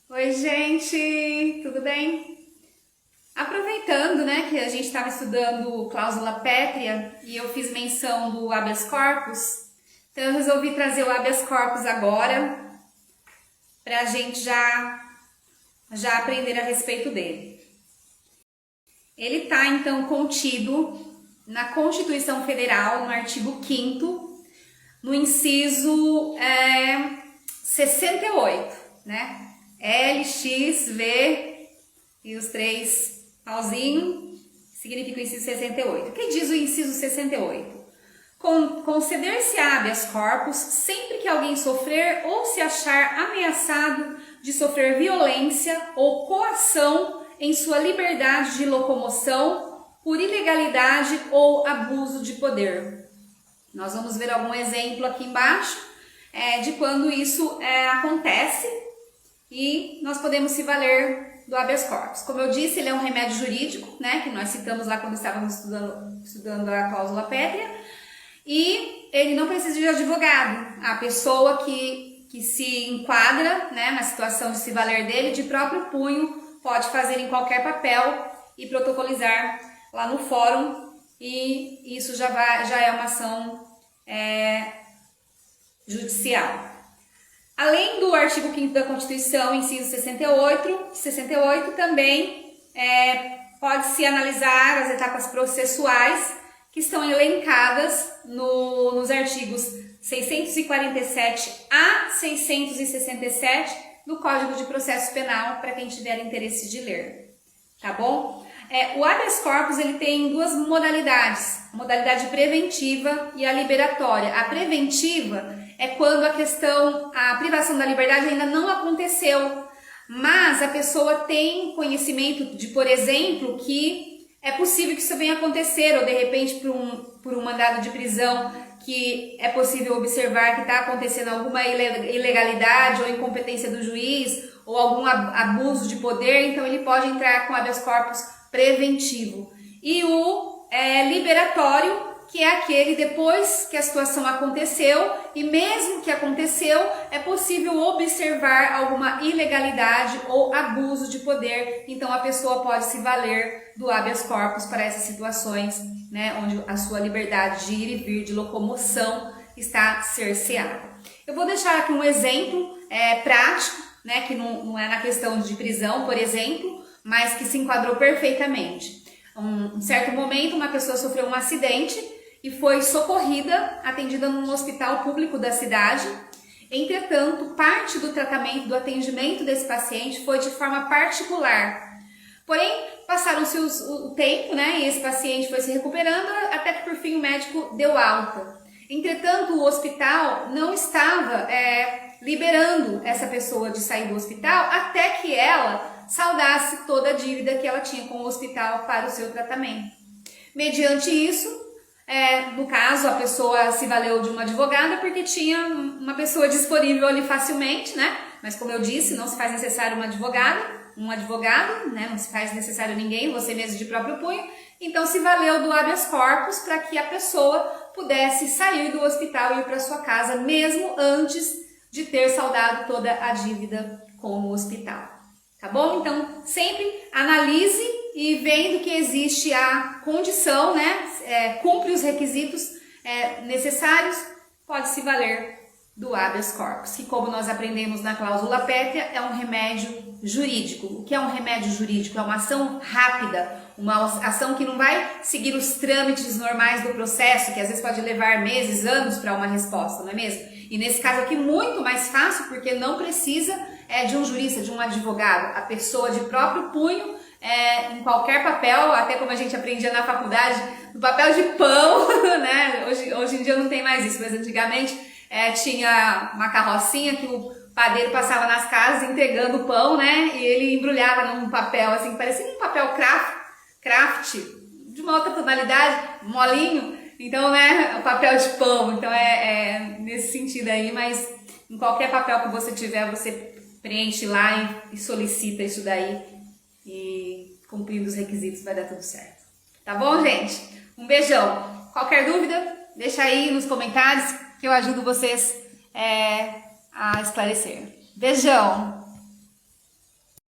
Oi, gente, tudo bem? Aproveitando, né, que a gente estava estudando cláusula pétrea e eu fiz menção do habeas corpus, então eu resolvi trazer o habeas corpus agora para a gente já aprender a respeito dele. Ele está, então, contido na Constituição Federal, no artigo 5º, no inciso 68, né? L, X, V e os três pauzinhos significa o inciso 68. O que diz o inciso 68? Conceder-se habeas corpus sempre que alguém sofrer ou se achar ameaçado de sofrer violência ou coação em sua liberdade de locomoção por ilegalidade ou abuso de poder. Nós vamos ver algum exemplo aqui embaixo de quando isso acontece e nós podemos se valer do habeas corpus. Como eu disse, ele é um remédio jurídico, né, que nós citamos lá quando estávamos estudando a cláusula pétrea, e ele não precisa de advogado. A pessoa que se enquadra, né, na situação de se valer dele, de próprio punho, pode fazer em qualquer papel e protocolizar lá no fórum, e isso já é uma ação judicial. Além do artigo 5º da Constituição, inciso 68 também pode-se analisar as etapas processuais que estão elencadas nos artigos 647 a 667 do Código de Processo Penal, para quem tiver interesse de ler, tá bom? O habeas corpus ele tem duas modalidades, a modalidade preventiva e a liberatória. A preventiva é quando a privação da liberdade ainda não aconteceu, mas a pessoa tem conhecimento de, por exemplo, que é possível que isso venha acontecer, ou de repente por um mandado de prisão que é possível observar que está acontecendo alguma ilegalidade ou incompetência do juiz, ou algum abuso de poder, então ele pode entrar com habeas corpus preventivo. E o liberatório, que é aquele depois que a situação aconteceu, e mesmo que aconteceu, é possível observar alguma ilegalidade ou abuso de poder, então a pessoa pode se valer do habeas corpus para essas situações, né, onde a sua liberdade de ir e vir, de locomoção, está cerceada. Eu vou deixar aqui um exemplo prático, né, que não é na questão de prisão, por exemplo, mas que se enquadrou perfeitamente. Um certo momento, uma pessoa sofreu um acidente e foi socorrida, atendida num hospital público da cidade. Entretanto, parte do tratamento, do atendimento desse paciente foi de forma particular. Porém, passaram-se o tempo, né, e esse paciente foi se recuperando, até que por fim o médico deu alta. Entretanto, o hospital não estava liberando essa pessoa de sair do hospital até que ela saldasse toda a dívida que ela tinha com o hospital para o seu tratamento. Mediante isso, no caso, a pessoa se valeu de uma advogada porque tinha uma pessoa disponível ali facilmente, né? Mas como eu disse, não se faz necessário um advogado, né? Não se faz necessário ninguém, você mesmo de próprio punho. Então se valeu do habeas corpus para que a pessoa pudesse sair do hospital e ir para sua casa, mesmo antes de ter saldado toda a dívida com o hospital. Tá bom? Então, sempre analise e vendo que existe a condição, né, cumpre os requisitos necessários, pode se valer do habeas corpus, que como nós aprendemos na cláusula pétrea, é um remédio jurídico. O que é um remédio jurídico? É uma ação rápida, uma ação que não vai seguir os trâmites normais do processo, que às vezes pode levar meses, anos para uma resposta, não é mesmo? E nesse caso aqui, muito mais fácil, porque não precisa de um jurista, de um advogado. A pessoa de próprio punho, em qualquer papel, até como a gente aprendia na faculdade, no papel de pão, né? Hoje em dia não tem mais isso, mas antigamente tinha uma carrocinha que o padeiro passava nas casas entregando o pão, né? E ele embrulhava num papel assim, que parecia um papel craft, de uma outra tonalidade, molinho. Então, né, o papel de pão. Então nesse sentido aí, mas em qualquer papel que você tiver, você preenche lá e solicita isso daí, e cumprindo os requisitos vai dar tudo certo. Tá bom, gente? Um beijão. Qualquer dúvida, deixa aí nos comentários que eu ajudo vocês a esclarecer. Beijão!